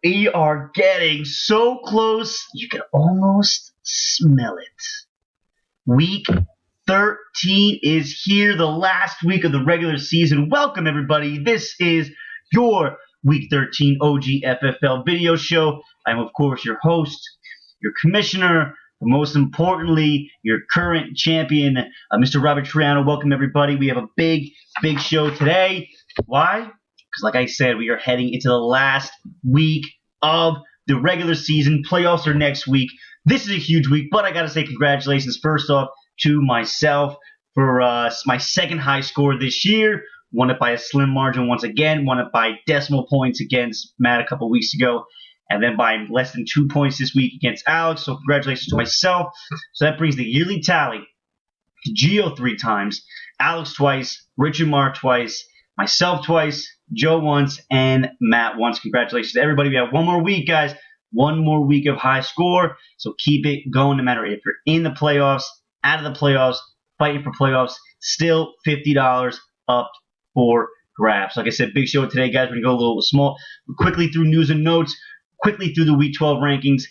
We are getting so close, you can almost smell it. Week 13 is here, the last week of the regular season. Welcome, everybody. This is your Week 13 OGFFL video show. I'm, of course, your host, your commissioner, but most importantly, your current champion, Mr. Robert Triano. Welcome, everybody. We have a big show today. Why? Because, like I said, we are heading into the last week of the regular season. Playoffs are next week. This is a huge week, but I got to say congratulations first off to myself for my second high score this year. Won it by a slim margin once again. Won it by decimal points against Matt a couple weeks ago. And then by less than 2 points this week against Alex. So congratulations to myself. So that brings the yearly tally to Gio 3 times, Alex twice, Richard Mark twice, myself twice, Joe once, and Matt once. Congratulations to everybody. We have one more week, guys. One more week of high score. So keep it going no matter if you're in the playoffs, out of the playoffs, fighting for playoffs. Still $50 up for grabs. Like I said, big show today, guys. We're going to go a little small, quickly through news and notes, quickly through the Week 12 rankings,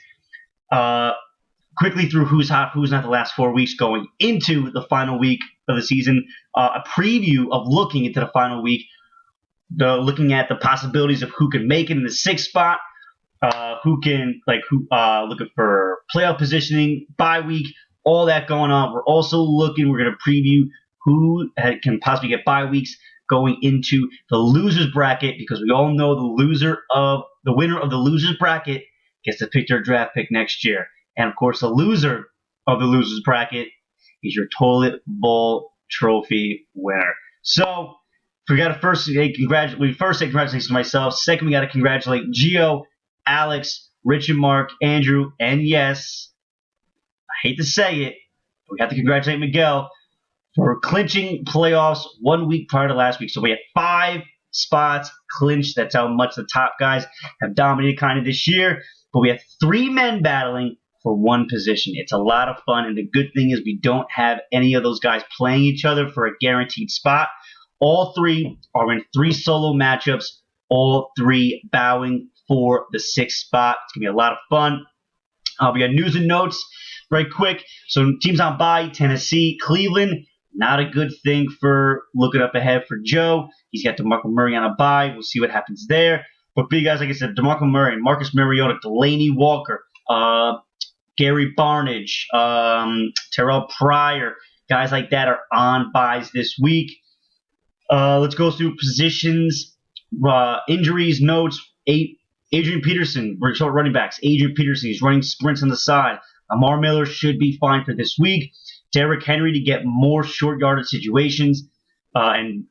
quickly through who's hot, who's not the last 4 weeks going into the final week of the season, a preview of looking into the final week, looking at the possibilities of who can make it in the 6th spot, looking for playoff positioning, bye week, all that going on. We're going to preview who can possibly get bye weeks going into the losers bracket, because we all know the winner of the losers bracket gets to pick their draft pick next year. And of course, the loser of the losers bracket is your toilet bowl trophy winner. So we got to first say congratulations to myself. Second, we got to congratulate Gio, Alex, Rich and Mark, Andrew, and yes, I hate to say it, but we have to congratulate Miguel for clinching playoffs 1 week prior to last week. So we had 5 spots clinched. That's how much the top guys have dominated kind of this year. But we have 3 men battling for 1 position. It's a lot of fun, and the good thing is we don't have any of those guys playing each other for a guaranteed spot. All 3 are in 3 solo matchups, all 3 bowing for the 6th spot. It's going to be a lot of fun. We got news and notes right quick. So teams on bye, Tennessee, Cleveland. Not a good thing for looking up ahead for Joe. He's got DeMarco Murray on a bye. We'll see what happens there. But big guys, like I said, DeMarco Murray, Marcus Mariota, Delaney Walker, Gary Barnidge, Terrell Pryor, guys like that are on byes this week. Let's go through positions, injuries, notes. Adrian Peterson, we're short running backs. Adrian Peterson, he's running sprints on the side. Lamar Miller should be fine for this week. Derrick Henry to get more short yardage situations, and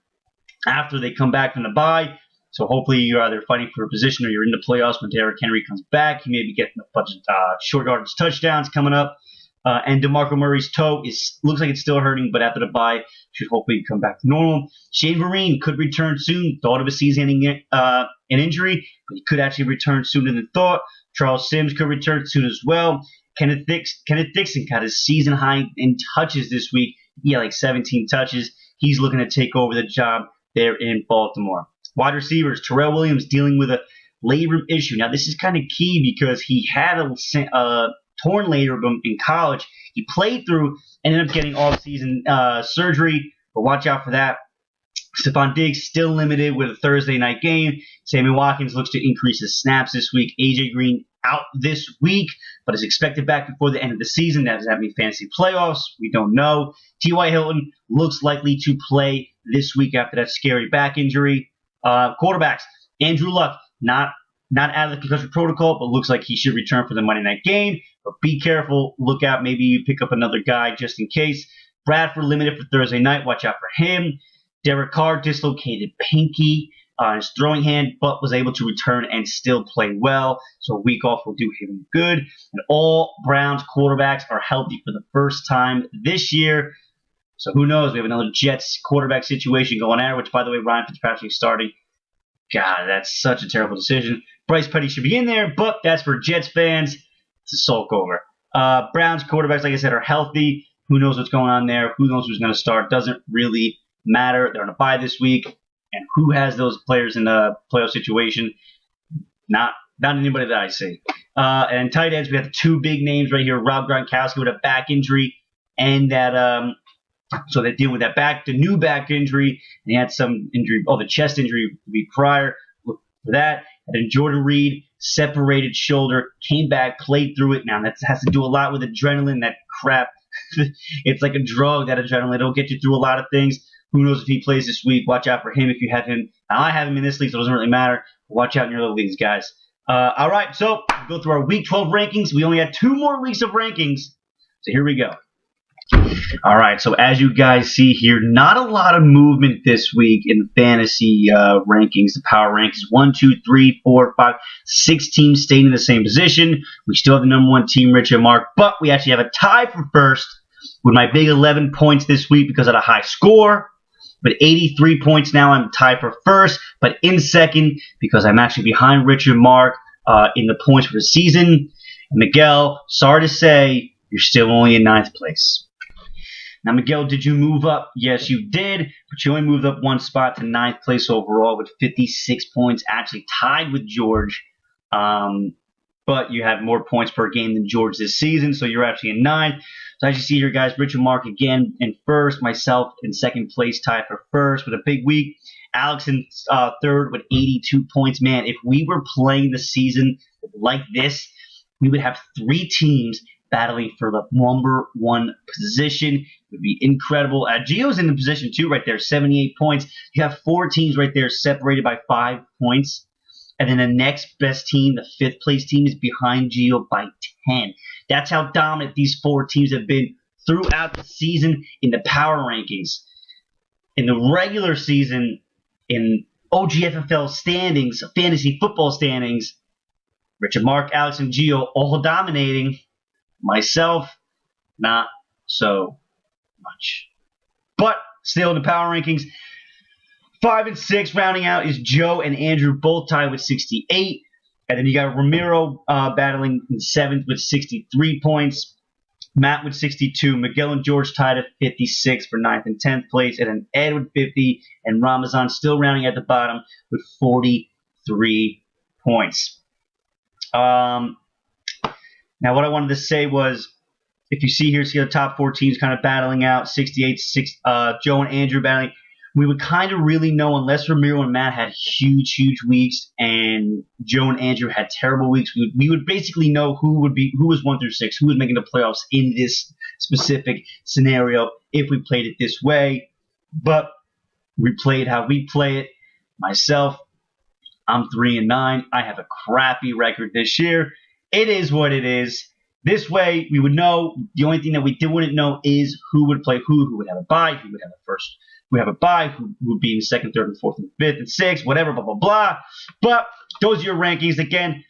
after they come back from the bye. So hopefully you're either fighting for a position or you're in the playoffs when Derrick Henry comes back. He may be getting a bunch of short yardage touchdowns coming up. And DeMarco Murray's toe looks like it's still hurting, but after the bye should hopefully come back to normal. Shane Vereen could return soon. Thought of a season-ending an injury, but he could actually return sooner than thought. Charles Sims could return soon as well. Kenneth Dixon got his season high in touches this week. He had like 17 touches. He's looking to take over the job there in Baltimore. Wide receivers, Terrell Williams dealing with a labrum issue. Now, this is kind of key because he had a torn labrum in college. He played through and ended up getting off-season surgery, but watch out for that. Stephon Diggs still limited with a Thursday night game. Sammy Watkins looks to increase his snaps this week. AJ Green out this week, but is expected back before the end of the season. Does that mean fantasy playoffs? We don't know. T.Y. Hilton looks likely to play this week after that scary back injury. Quarterbacks, Andrew Luck, not out of the concussion protocol, but looks like he should return for the Monday night game. But be careful. Look out. Maybe you pick up another guy just in case. Bradford limited for Thursday night. Watch out for him. Derek Carr dislocated pinky on his throwing hand, but was able to return and still play well. So a week off will do him good. And all Browns quarterbacks are healthy for the first time this year. So who knows? We have another Jets quarterback situation going on, which, by the way, Ryan Fitzpatrick is starting. God, that's such a terrible decision. Bryce Petty should be in there, but that's for Jets fans to sulk over. Browns quarterbacks, like I said, are healthy. Who knows what's going on there? Who knows who's going to start? Doesn't really matter. They're on a bye this week. And who has those players in the playoff situation? Not Not anybody that I see. And tight ends, we have the two big names right here. Rob Gronkowski with a back injury, and that so they deal with the new back injury, and he had some injury, the chest injury the week prior for that. And then Jordan Reed, separated shoulder, came back, played through it. Now that has to do a lot with adrenaline. That crap, it's like a drug. That adrenaline, it'll get you through a lot of things. Who knows if he plays this week? Watch out for him if you have him. Now, I have him in this league, so it doesn't really matter. Watch out in your other leagues, guys. All right, so we'll go through our Week 12 rankings. We only had 2 more weeks of rankings, so here we go. All right, so as you guys see here, not a lot of movement this week in the fantasy rankings, the power rankings. 1, 2, 3, 4, 5, 6 teams staying in the same position. We still have the number 1 team, Rich and Mark, but we actually have a tie for first with my big 11 points this week because of the high score. But 83 points now, I'm tied for first, but in second because I'm actually behind Rich and Mark in the points for the season. And Miguel, sorry to say, you're still only in 9th place. Now, Miguel, did you move up? Yes, you did, but you only moved up 1 spot to 9th place overall with 56 points, actually tied with George. But you have more points per game than George this season, so you're actually in 9th. So as you see here, guys, Rich and Mark again in first, myself in 2nd place, tied for first with a big week. Alex in 3rd with 82 points. Man, if we were playing the season like this, we would have 3 teams battling for the number 1 position. It would be incredible. Gio's in the position too right there, 78 points. You have 4 teams right there separated by 5 points. And then the next best team, the 5th place team, is behind Gio by 10. That's how dominant these 4 teams have been throughout the season in the power rankings. In the regular season, in OGFFL standings, fantasy football standings, Richard, Mark, Alex, and Gio all dominating. Myself, not so much. But still in the power rankings, 5 and 6 rounding out is Joe and Andrew, both tied with 68. And then you got Ramiro battling in 7th with 63 points. Matt with 62. Miguel and George tied at 56 for 9th and 10th place. And then Ed with 50. And Ramazan still rounding at the bottom with 43 points. Now, what I wanted to say was, if you see here, see the top 4 teams kind of battling out, 68, Joe and Andrew battling. We would kind of really know, unless Ramiro and Matt had huge weeks and Joe and Andrew had terrible weeks, we would basically know who was 1 through 6, who was making the playoffs in this specific scenario if we played it this way. But we played how we play it. Myself, I'm 3 and 9. I have a crappy record this year. It is what it is. This way, we would know. The only thing that we wouldn't know is who would play who would have a bye, who would have a first. We have a bye, who would be in 2nd, 3rd, and 4th, and 5th, and 6th, whatever, blah, blah, blah. But those are your rankings. Again,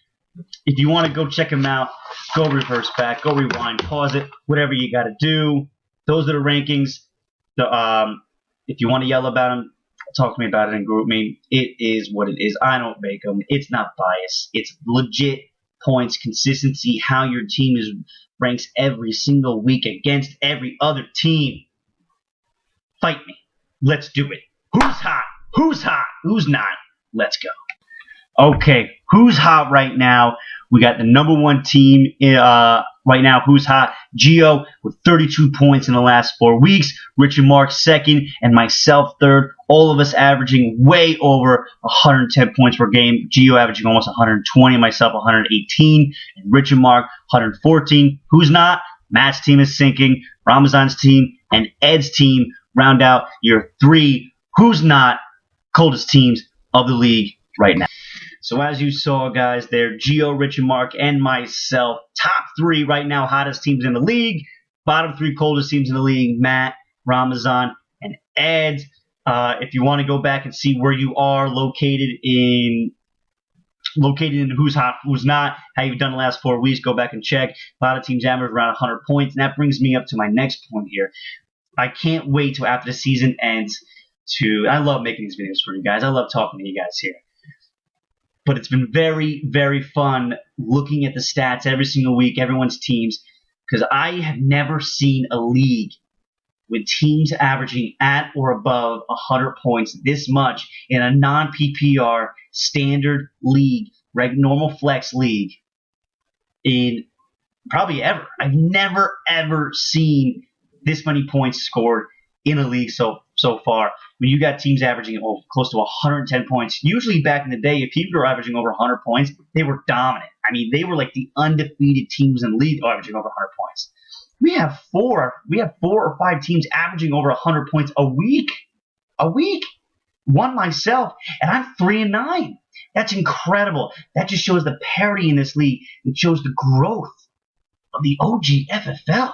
if you want to go check them out, go reverse back, go rewind, pause it, whatever you got to do. Those are the rankings. If you want to yell about them, talk to me about it and group me. It is what it is. I don't make them. It's not bias. It's legit points, consistency, how your team ranks every single week against every other team. Fight me. Let's do it. Who's hot? Who's hot? Who's not? Let's go. Okay, who's hot right now? We got the number 1 team right now. Who's hot? Gio with 32 points in the last 4 weeks. Richard Mark 2nd, and myself 3rd. All of us averaging way over 110 points per game. Gio averaging almost 120, myself 118, and Richard Mark 114. Who's not? Matt's team is sinking. Ramazan's team and Ed's team round out your 3 who's not coldest teams of the league right now. So as you saw, guys, there, Gio, Richard Mark, and myself, top 3 right now, hottest teams in the league. Bottom 3 coldest teams in the league, Matt, Ramazan, and Ed. If you want to go back and see where you are located in who's hot, who's not, how you've done the last 4 weeks, go back and check. A lot of teams average around 100 points, and that brings me up to my next point here. I can't wait till after the season ends I love making these videos for you guys. I love talking to you guys here. But it's been very, very fun looking at the stats every single week, everyone's teams, because I have never seen a league with teams averaging at or above 100 points this much in a non-PPR standard league normal flex league in probably ever. I've never, ever seen this many points scored in a league so far. When you got teams averaging close to 110 points. Usually back in the day, if people were averaging over 100 points, they were dominant. I mean, they were like the undefeated teams in the league averaging over 100 points. We have four or five teams averaging over 100 points a week. One myself, and I'm 3-9. That's incredible. That just shows the parity in this league. It shows the growth of the OGFFL.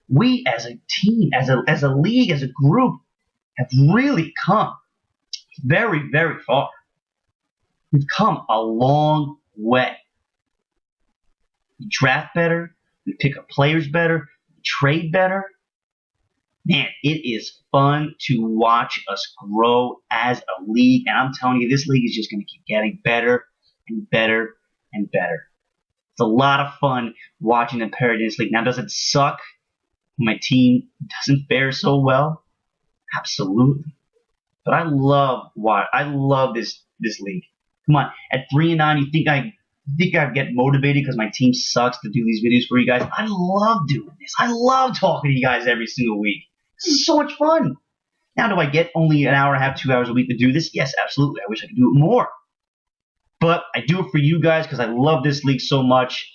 We as a team, as a league, as a group, have really come very, very far. We've come a long way. We draft better. We pick up players better. We trade better. Man, it is fun to watch us grow as a league. And I'm telling you, this league is just going to keep getting better and better and better. It's a lot of fun watching the parity in this league. Now, does it suck when my team doesn't fare so well? Absolutely. But I love this league. Come on, at 3-9, you think I get motivated because my team sucks to do these videos for you guys? I love doing this. I love talking to you guys every single week. This is so much fun. Now, do I get only an hour and a half, 2 hours a week to do this? Yes, absolutely. I wish I could do it more. But I do it for you guys because I love this league so much.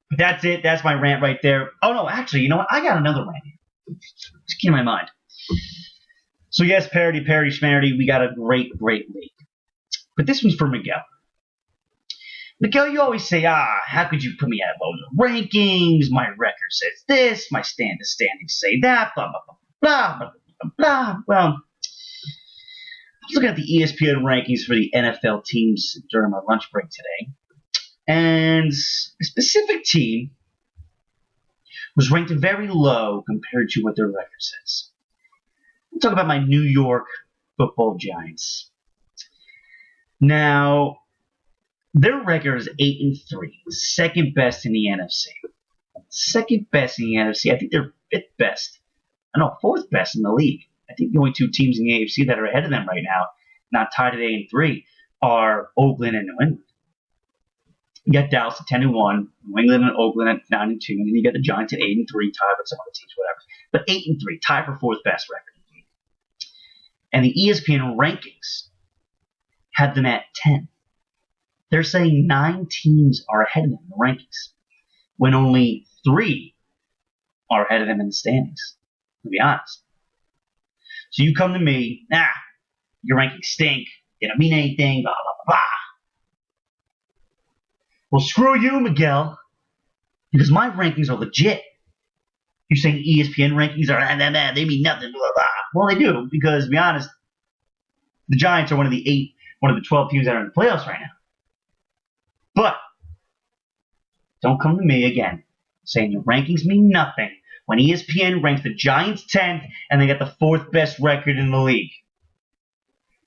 But that's it. That's my rant right there. Oh, no, actually, you know what? I got another rant here. Just keep in my mind. So, yes, parity, schmarity. We got a great, great league. But this one's for Miguel. Miguel, you always say, how could you put me at low in the rankings? My record says this. My standings say that. Blah, blah, blah, blah, blah, blah. Well, I was looking at the ESPN rankings for the NFL teams during my lunch break today. And a specific team was ranked very low compared to what their record says. I'm talking about my New York Football Giants. Now, their record is 8-3, second best in the NFC. Second best in the NFC. I think they're fifth best. No, fourth best in the league. I think the only two teams in the AFC that are ahead of them right now, not tied at 8-3, are Oakland and New England. You got Dallas at 10-1, New England and Oakland at 9-2, and then you got the Giants at 8-3, tied with some other teams, whatever. But 8-3, tied for fourth best record in the league. And the ESPN rankings have them at 10. They're saying 9 teams are ahead of them in the rankings, when only 3 are ahead of them in the standings, to be honest. So you come to me, your rankings stink, they don't mean anything, blah, blah, blah, blah. Well, screw you, Miguel, because my rankings are legit. You're saying ESPN rankings are, they mean nothing, blah, blah. Well, they do, because to be honest, the Giants are one of the 12 teams that are in the playoffs right now. But don't come to me again saying your rankings mean nothing when ESPN ranks the Giants 10th and they got the 4th best record in the league.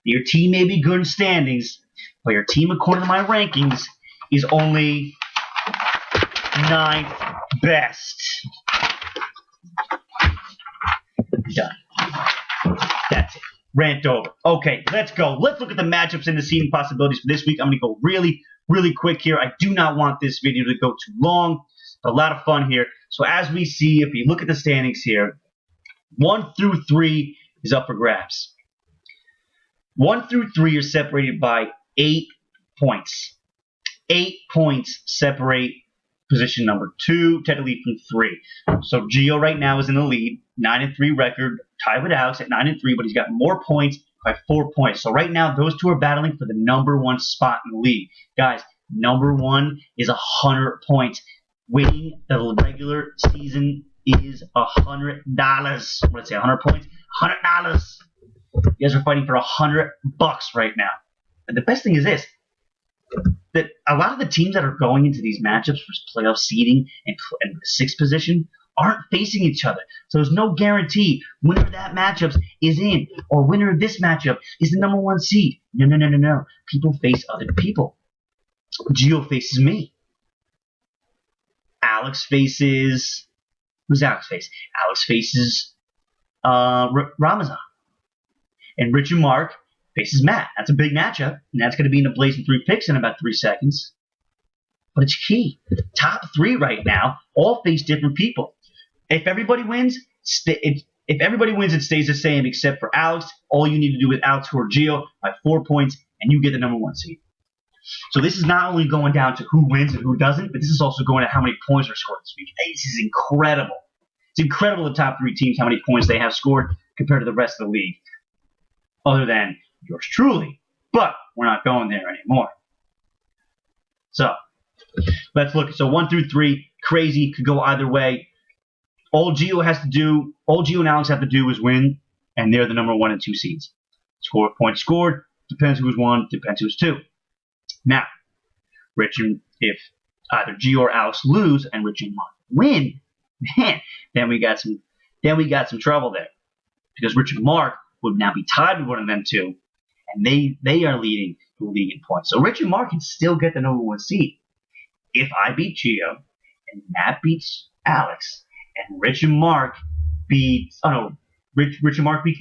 Your team may be good in standings, but your team, according to my rankings, is only 9th best. Done. That's it. Rant over. Okay, let's go. Let's look at the matchups and the seeding possibilities for this week. I'm going to go really, really quick here. I do not want this video to go too long. A lot of fun here. So as we see, if you look at the standings here, 1 through 3 is up for grabs. 1 through 3 are separated by 8 points. 8 points separate position number 2, technically from 3. So Gio right now is in the lead, 9-3 record, tied with Alex at 9-3, but he's got more points by 4 points. So right now, those two are battling for the number 1 spot in the league. Guys, number 1 is 100 points. Winning the regular season is $100. What did I say? 100 points? $100. You guys are fighting for $100 right now. And the best thing is this, that a lot of the teams that are going into these matchups for playoff seeding and 6th position aren't facing each other. So there's no guarantee winner of that matchup is in, or winner of this matchup is the number 1 seed. No. People face other people. Gio faces me. Alex faces... Who's Alex face? Alex faces Ramazan. And Rich and Mark faces Matt. That's a big matchup, and that's going to be in a blazing 3 picks in about 3 seconds. But it's key. Top 3 right now all face different people. If everybody wins, it stays the same except for Alex. All you need to do is outscore Gio by 4 points, and you get the number 1 seed. So this is not only going down to who wins and who doesn't, but this is also going to how many points are scored this week. This is incredible. It's incredible the top 3 teams, how many points they have scored compared to the rest of the league, other than yours truly. But we're not going there anymore. So let's look. So 1 through 3, crazy, could go either way. All Gio and Alex have to do is win, and they're the number 1 and 2 seeds. Score points scored, depends who's 1, depends who's 2. Now, if either Gio or Alex lose and Rich and Mark win, man, then we got some trouble there, because Rich and Mark would now be tied with one of them 2, and they are leading the league in points. So Rich and Mark can still get the number 1 seed. If I beat Gio and Matt beats Alex, and Rich and Mark beats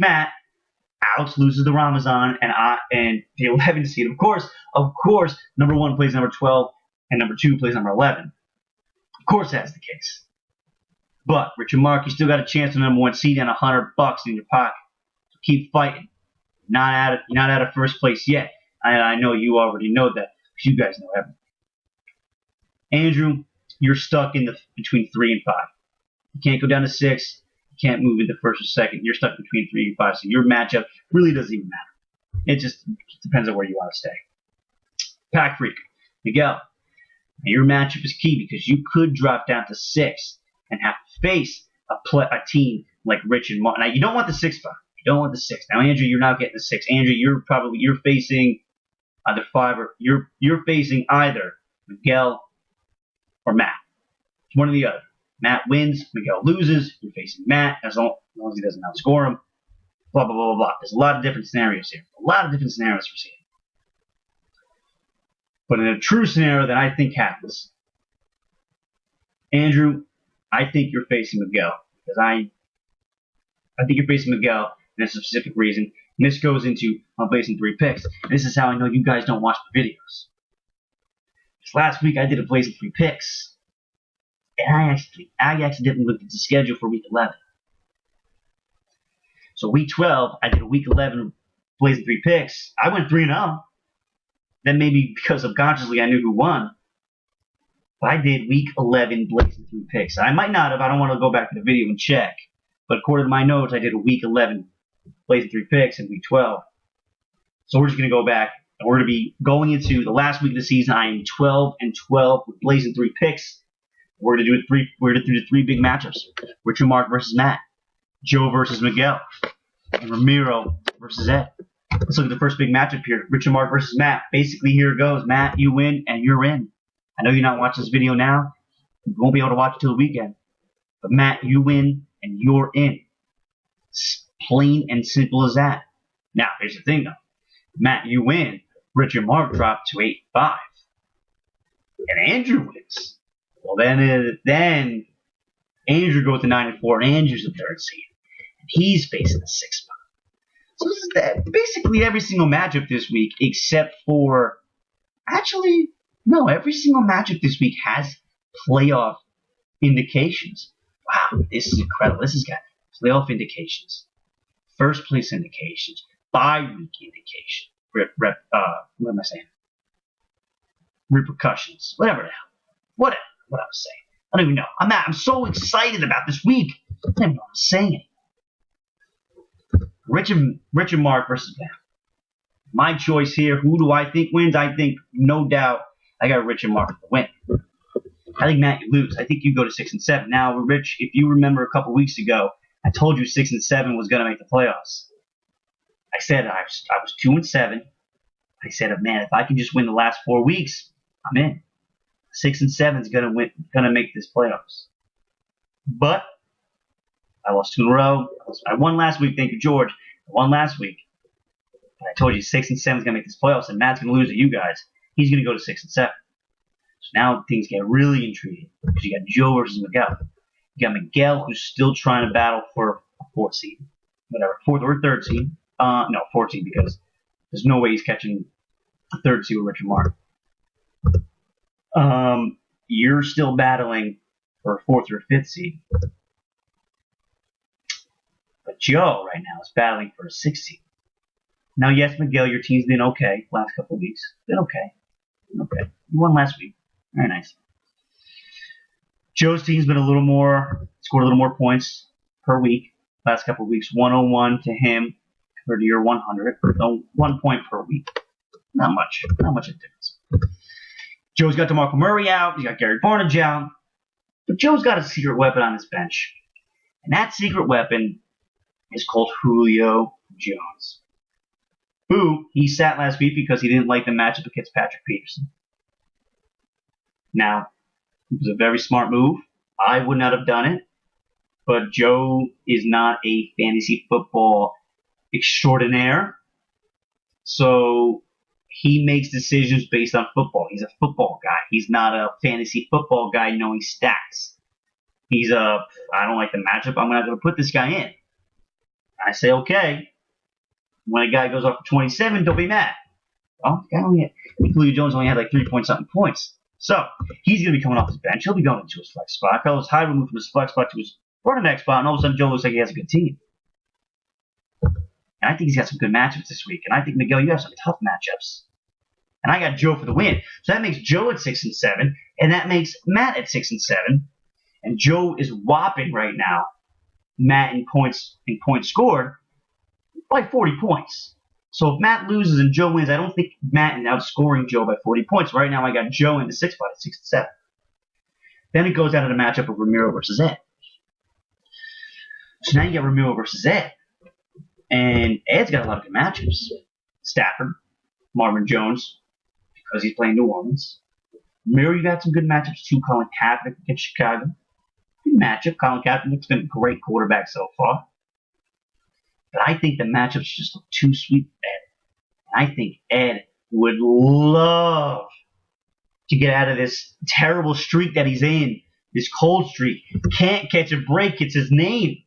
Matt, Alex loses the Ramazan, and the 11 seed. Of course, number 1 plays number 12, and number 2 plays number 11. Of course, that's the case. But Rich and Mark, you still got a chance to number 1 seed and $100 in your pocket. So keep fighting. You're not out of first place yet. I know you already know that, because you guys know everything. Andrew, you're stuck between 3 and 5. You can't go down to 6. You can't move into first or second. You're stuck between 3 and 5. So your matchup really doesn't even matter. It just depends on where you want to stay. Pack Freak, Miguel. Your matchup is key, because you could drop down to 6 and have to face a team like Rich and Mark. Now, you don't want the 6 spot. You don't want the 6. Now, Andrew, you're not getting the 6. Andrew, you're facing either 5 or you're facing either Miguel or Matt. It's one or the other. Matt wins, Miguel loses. You're facing Matt as long as he doesn't outscore him. Blah, blah, blah, blah, blah. There's a lot of different scenarios here. A lot of different scenarios we're seeing. But in a true scenario that I think happens, Andrew, I think you're facing Miguel. Because I think you're facing Miguel, and there's a specific reason. And this goes into my Blazing 3 picks. And this is how I know you guys don't watch the videos. Because last week I did a Blazing 3 picks. And I accidentally looked at the schedule for week 11. So week 12, I did a week 11 Blazing 3 picks. I went 3-0. Then maybe because subconsciously I knew who won. But I did week 11 Blazing 3 picks. I might not have. I don't want to go back to the video and check. But according to my notes, I did a week 11 Blazing 3 picks in week 12. So we're just going to go back. And we're going to be going into the last week of the season. I am 12-12 with Blazing 3 picks. We're going to do the 3 big matchups. Richard Mark versus Matt. Joe versus Miguel. And Ramiro versus Ed. Let's look at the first big matchup here. Richard Mark versus Matt. Basically, here it goes. Matt, you win, and you're in. I know you're not watching this video now. You won't be able to watch it till the weekend. But Matt, you win, and you're in. It's plain and simple as that. Now, here's the thing, though. Matt, you win. Richard Mark dropped to 8-5. And Andrew wins. Well, then Andrew goes to 9-4, and Andrew's the 3rd seed. And he's facing the 6th spot. So this is basically every single matchup this week, except for... Actually, no, every single matchup this week has playoff indications. Wow, this is incredible. This has got playoff indications, first place indications, bye week indication. What am I saying? Repercussions. Whatever the hell. Whatever. What I was saying. I don't even know. I'm so excited about this week. I don't even know what I'm saying anymore. Richard Mark versus Matt. My choice here. Who do I think wins? I think, no doubt, I got Richard Mark to win. I think Matt, you lose. I think you go to 6-7. Now, Rich, if you remember a couple weeks ago, I told you 6-7 was going to make the playoffs. I said I was 2-7. I said, man, if I can just win the last 4 weeks, I'm in. 6-7 is gonna make this playoffs. But I lost 2 in a row. I won last week. Thank you, George. I won last week. But I told you 6-7 is gonna make this playoffs, and Matt's gonna lose to you guys. He's gonna go to 6-7. So now things get really intriguing, because you got Joe versus Miguel. You got Miguel, who's still trying to battle for a 4th seed, whatever, 4th or 3rd seed. No, 14, because There's no way he's catching a third seed with Richard Mark. You're still battling for a fourth or fifth seed. But Joe right now is battling for a sixth seed. Now, yes, Miguel, your team's been okay last couple of weeks. Been okay. Okay. You won last week. Very nice. Joe's team's been scored a little more points per week last couple of weeks. 101 to him compared to your 100. So 1 point per week. Not much of a difference. Joe's got DeMarco Murray out. He's got Gary Barnidge out. But Joe's got a secret weapon on his bench. And that secret weapon is called Julio Jones. Who he sat last week because he didn't like the matchup against Patrick Peterson. Now, it was a very smart move. I would not have done it. But Joe is not a fantasy football extraordinaire. So he makes decisions based on football. He's a football guy. He's not a fantasy football guy knowing stats. I don't like the matchup. I'm not going to put this guy in. I say, okay. When a guy goes off for 27, don't be mad. Well, Julio Jones only had like 3-point-something points. So, he's going to be coming off his bench. He'll be going into his flex spot. Carlos Hyde will move from his flex spot to his running back spot, and all of a sudden Joe looks like he has a good team. And I think he's got some good matchups this week. And I think, Miguel, you have some tough matchups. And I got Joe for the win. So that makes Joe at 6-7, and that makes Matt at 6-7. And Joe is whopping right now Matt in points scored by 40 points. So if Matt loses and Joe wins, I don't think Matt is outscoring Joe by 40 points. Right now I got Joe in the 6 spot at 6-7. Then it goes down to the matchup of Ramiro versus Ed. So now you got Ramiro versus Ed. And Ed's got a lot of good matchups. Stafford, Marvin Jones, because he's playing New Orleans. Ramiro, you got some good matchups too. Colin Kaepernick against Chicago. Good matchup. Colin Kaepernick's been a great quarterback so far. But I think the matchups just look too sweet for Ed. And I think Ed would love to get out of this terrible streak that he's in. This cold streak. Can't catch a break. It's his name.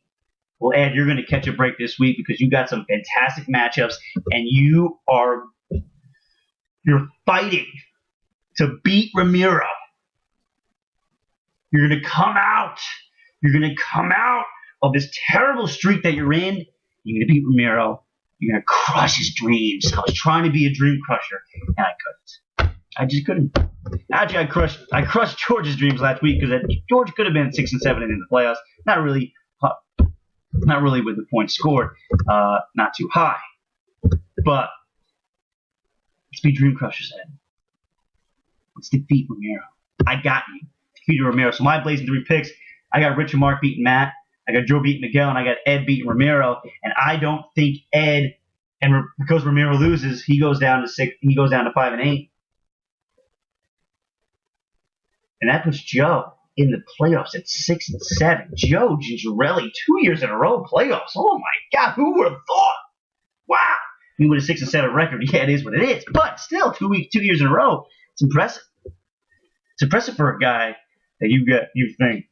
Well, Ed, you're going to catch a break this week because you got some fantastic matchups and you're fighting to beat Ramiro. You're going to come out. You're going to come out of this terrible streak that you're in. You're going to beat Ramiro. You're going to crush his dreams. I was trying to be a dream crusher, and I couldn't. I just couldn't. Actually, I crushed George's dreams last week because George could have been 6-7 and in the playoffs. Not really with the points scored. Not too high. But let's be dream crushers, Ed. Let's defeat Ramiro. I got you. Defeated Ramiro. So my blazing 3 picks, I got Rich and Mark beating Matt. I got Joe beating Miguel, and I got Ed beating Ramiro. And I don't think Ed, and because Ramiro loses, he goes down to 6. He goes down to 5-8, and that puts Joe in the playoffs at 6-7. Joe Gingerelli, 2 years in a row playoffs. Oh my God, who would have thought? Wow. I mean, with a 6-7 record, yeah, it is what it is. But still, 2 years in a row, it's impressive. It's impressive for a guy that you think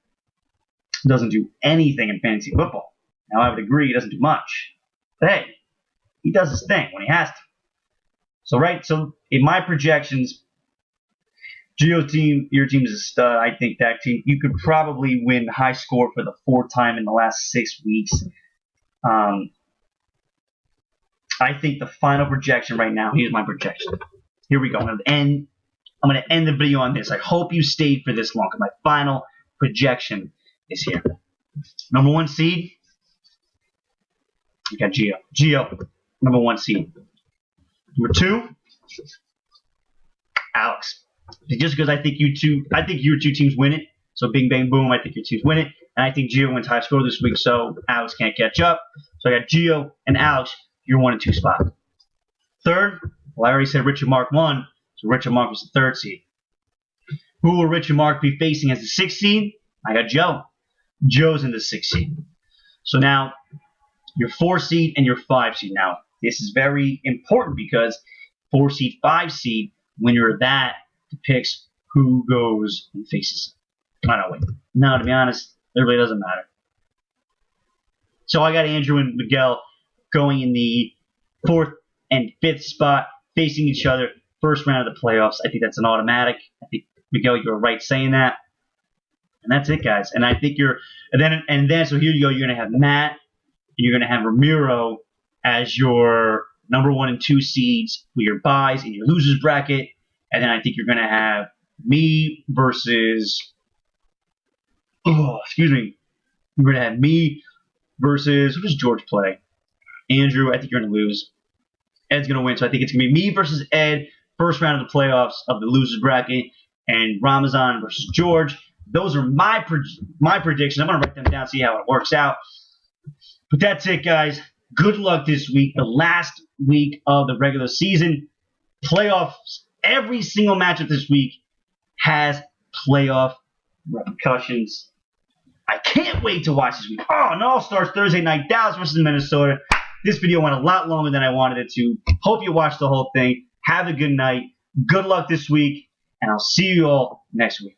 doesn't do anything in fantasy football. Now, I would agree he doesn't do much. But hey, he does his thing when he has to. So in my projections, Gio's team, your team is a stud. I think that team, you could probably win high score for the 4th time in the last 6 weeks. I think the final projection right now, here's my projection. Here we go. I'm going to end the video on this. I hope you stayed for this long, because my final projection is here. Number 1 seed, you got Gio. Gio, number 1 seed. Number 2, Alex. Just because I think your 2 teams win it. So bing, bang, boom, I think your teams win it. And I think Gio wins high score this week, so Alex can't catch up. So I got Gio and Alex, your 1 and 2 spot. 3rd, well, I already said Richard Mark won, so Richard Mark was the 3rd seed. Who will Richard Mark be facing as the 6th seed? I got Joe. Joe's in the 6th seed. So now, your 4 seed and your 5 seed. Now, this is very important because 4 seed, 5 seed, winner of that depicts who goes and faces. I don't wait. No, to be honest, it really doesn't matter. So I got Andrew and Miguel going in the 4th and 5th spot facing each other first round of the playoffs. I think that's an automatic. I think, Miguel, you were right saying that. And that's it, guys. And I think so here you go. You're going to have Matt, and you're going to have Ramiro as your number 1 and 2 seeds with your buys in your losers bracket. And then I think you're going to have me versus, You're going to have me versus, who does George play? Andrew. I think you're going to lose. Ed's going to win. So I think it's going to be me versus Ed, first round of the playoffs of the losers bracket, and Ramazan versus George. Those are my predictions. I'm going to write them down, see how it works out. But that's it, guys. Good luck this week, the last week of the regular season. Playoffs, every single matchup this week has playoff repercussions. I can't wait to watch this week. Oh, and All-Stars Thursday night, Dallas versus Minnesota. This video went a lot longer than I wanted it to. Hope you watched the whole thing. Have a good night. Good luck this week, and I'll see you all next week.